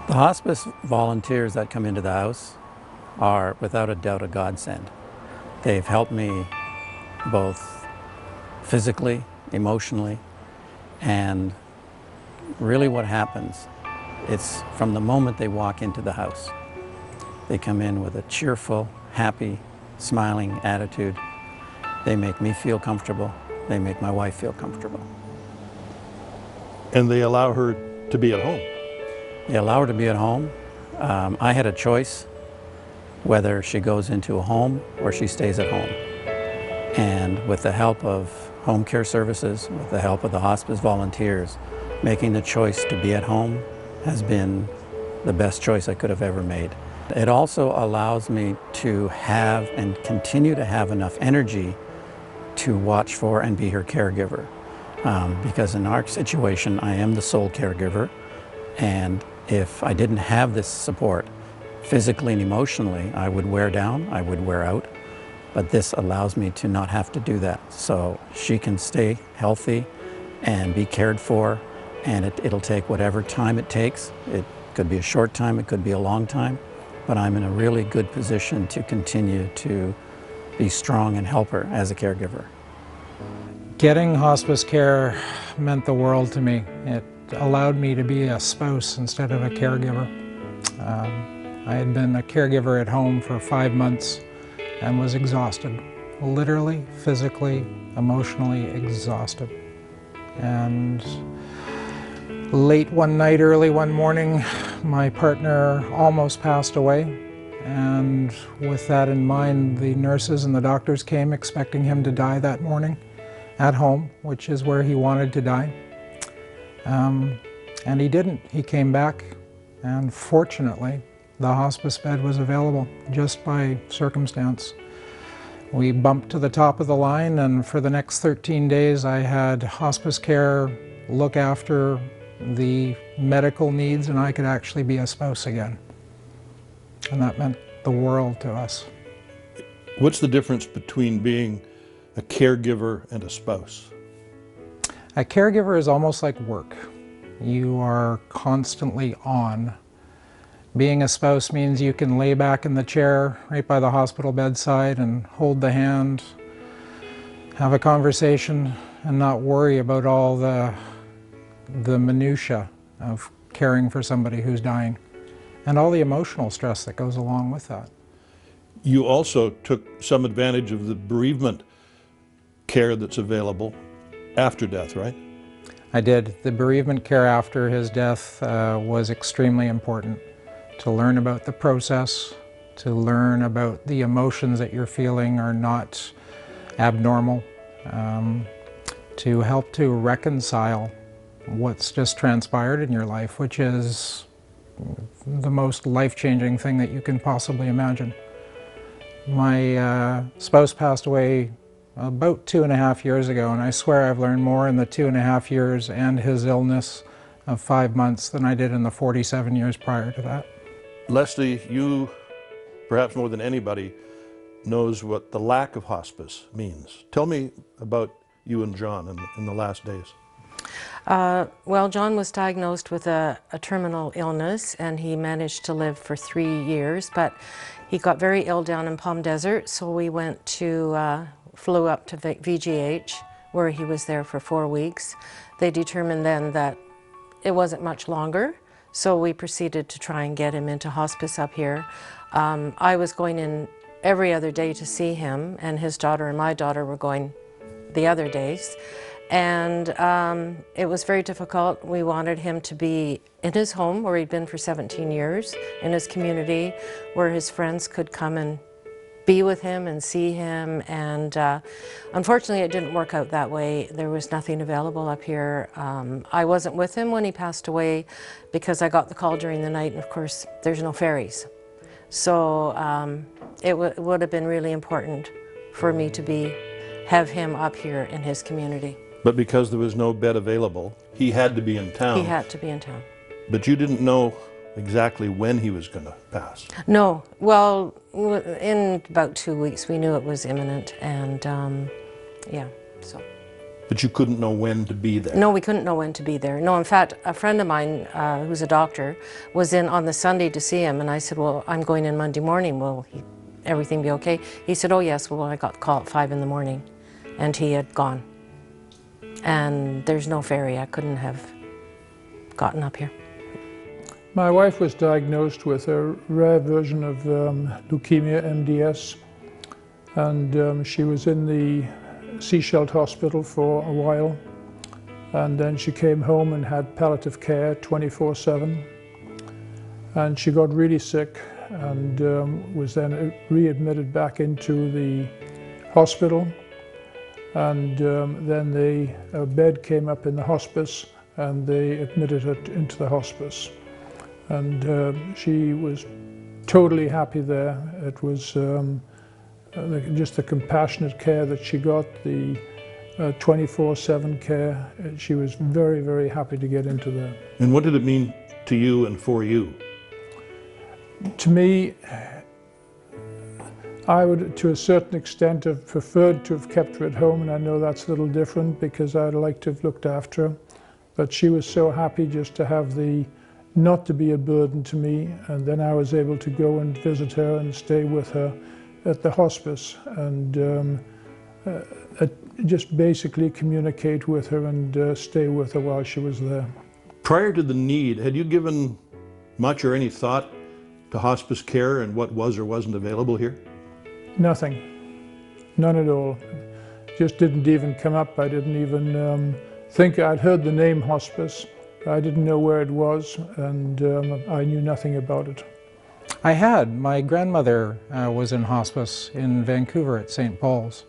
The hospice volunteers that come into the house are without a doubt a godsend. They've helped me both physically, emotionally, and really what happens, it's from the moment they walk into the house. They come in with a cheerful, happy, smiling attitude. They make me feel comfortable. They make my wife feel comfortable. And they allow her to be at home. They allow her to be at home. I had a choice whether she goes into a home or she stays at home. And with the help of home care services, with the help of the hospice volunteers, making the choice to be at home has been the best choice I could have ever made. It also allows me to have and continue to have enough energy to watch for and be her caregiver. Because in our situation, I am the sole caregiver, and if I didn't have this support, physically and emotionally, I would wear down, I would wear out, but this allows me to not have to do that. So she can stay healthy and be cared for, and it'll take whatever time it takes. It could be a short time, it could be a long time, but I'm in a really good position to continue to be strong and help her as a caregiver. Getting hospice care meant the world to me. It allowed me to be a spouse instead of a caregiver. I had been a caregiver at home for 5 months and was exhausted, literally, physically, emotionally exhausted. And late one night, early one morning, my partner almost passed away. And with that in mind, the nurses and the doctors came expecting him to die that morning at home, which is where he wanted to die. And he didn't. He came back, and fortunately, the hospice bed was available just by circumstance. We bumped to the top of the line, and for the next 13 days I had hospice care look after the medical needs, and I could actually be a spouse again. And that meant the world to us. What's the difference between being a caregiver and a spouse? A caregiver is almost like work. You are constantly on. Being a spouse means you can lay back in the chair right by the hospital bedside and hold the hand, have a conversation, and not worry about all the minutiae of caring for somebody who's dying and all the emotional stress that goes along with that. You also took some advantage of the bereavement care that's available after death, right? I did. The bereavement care after his death was extremely important. To learn about the process, to learn about the emotions that you're feeling are not abnormal, to help to reconcile what's just transpired in your life, which is the most life-changing thing that you can possibly imagine. My spouse passed away about 2.5 years ago, and I swear I've learned more in the 2.5 years and his illness of 5 months than I did in the 47 years prior to that. Leslie, you, perhaps more than anybody, knows what the lack of hospice means. Tell me about you and John in the last days. Well, John was diagnosed with a terminal illness, and he managed to live for 3 years, but he got very ill down in Palm Desert, so we flew up to VGH, where he was there for 4 weeks. They determined then that it wasn't much longer, so we proceeded to try and get him into hospice up here. I was going in every other day to see him, and his daughter and my daughter were going the other days. And it was very difficult. We wanted him to be in his home, where he'd been for 17 years, in his community, where his friends could come and be with him and see him. And unfortunately, it didn't work out that way. There was nothing available up here. I wasn't with him when he passed away because I got the call during the night, and of course, there's no ferries. So it would have been really important for me to have him up here in his community. But because there was no bed available, he had to be in town. He had to be in town. But you didn't know exactly when he was going to pass. No. Well, in about 2 weeks, we knew it was imminent, and yeah, so. But you couldn't know when to be there? No, we couldn't know when to be there. No, in fact, a friend of mine who's a doctor was in on the Sunday to see him, and I said, well, I'm going in Monday morning. Will everything be okay? He said, oh yes. Well, I got the call at 5 in the morning, and he had gone. And there's no ferry. I couldn't have gotten up here. My wife was diagnosed with a rare version of leukemia, MDS, and she was in the Seashell Hospital for a while, and then she came home and had palliative care 24/7, and she got really sick and was then readmitted back into the hospital, and then a bed came up in the hospice and they admitted her into the hospice, and she was totally happy there. It was just the compassionate care that she got, the 24/7 care. She was very, very happy to get into there. And what did it mean to you and for you? To me, I would, to a certain extent, have preferred to have kept her at home, and I know that's a little different because I'd like to have looked after her. But she was so happy just to have not to be a burden to me, and then I was able to go and visit her and stay with her at the hospice, and just basically communicate with her and stay with her while she was there. Prior to the need, had you given much or any thought to hospice care and what was or wasn't available here? Nothing. None at all. Just didn't even come up. I didn't even think. I'd heard the name hospice. I didn't know where it was, and I knew nothing about it. I had. My grandmother was in hospice in Vancouver at St. Paul's,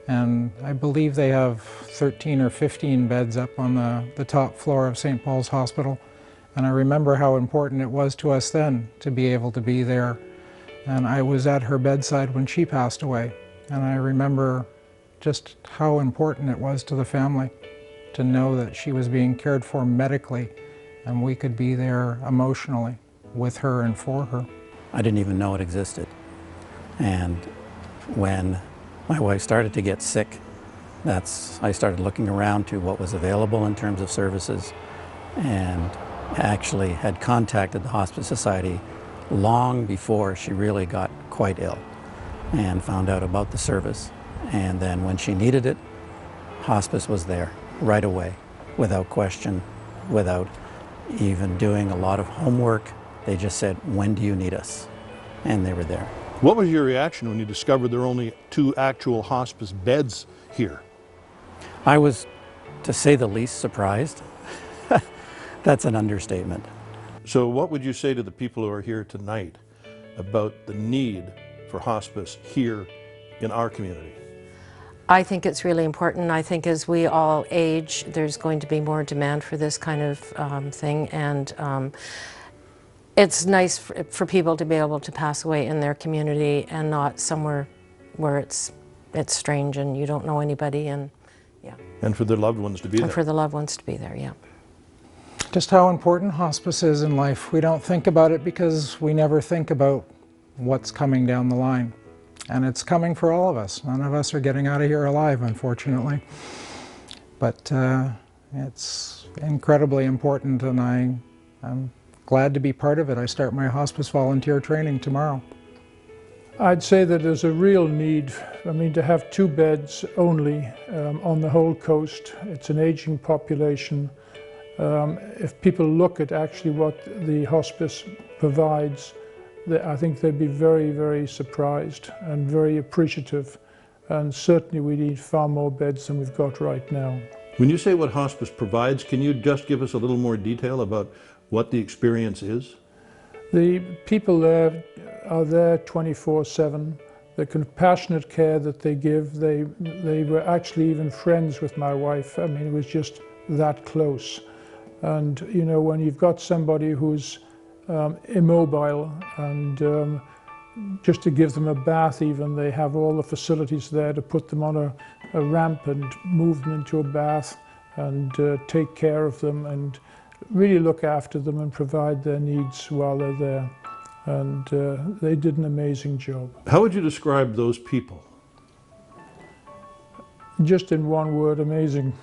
and I believe they have 13 or 15 beds up on the top floor of St. Paul's Hospital, and I remember how important it was to us then to be able to be there. And I was at her bedside when she passed away, and I remember just how important it was to the family to know that she was being cared for medically, and we could be there emotionally with her and for her. I didn't even know it existed. And when my wife started to get sick, I started looking around to what was available in terms of services, and actually had contacted the Hospice Society long before she really got quite ill, and found out about the service. And then when she needed it, hospice was there right away, without question, without even doing a lot of homework. They just said, when do you need us? And they were there. What was your reaction when you discovered there were only 2 actual hospice beds here? I was, to say the least, surprised. That's an understatement. So what would you say to the people who are here tonight about the need for hospice here in our community? I think it's really important. I think as we all age, there's going to be more demand for this kind of thing, and it's nice for people to be able to pass away in their community and not somewhere where it's strange and you don't know anybody, and yeah. And for their loved ones to be there. And for the loved ones to be there, yeah. Just how important hospice is in life. We don't think about it because we never think about what's coming down the line. And it's coming for all of us. None of us are getting out of here alive, unfortunately. But it's incredibly important, and I'm glad to be part of it. I start my hospice volunteer training tomorrow. I'd say that there's a real need, to have 2 beds only on the whole coast. It's an aging population. If people look at actually what the hospice provides, I think they'd be very, very surprised and very appreciative. And certainly we need far more beds than we've got right now. When you say what hospice provides, can you just give us a little more detail about what the experience is? The people there are there 24/7. The compassionate care that they give, they were actually even friends with my wife. It was just that close. And when you've got somebody who's immobile, and just to give them a bath even, they have all the facilities there to put them on a ramp and move them into a bath and take care of them and really look after them and provide their needs while they're there. And they did an amazing job. How would you describe those people? Just in one word, amazing.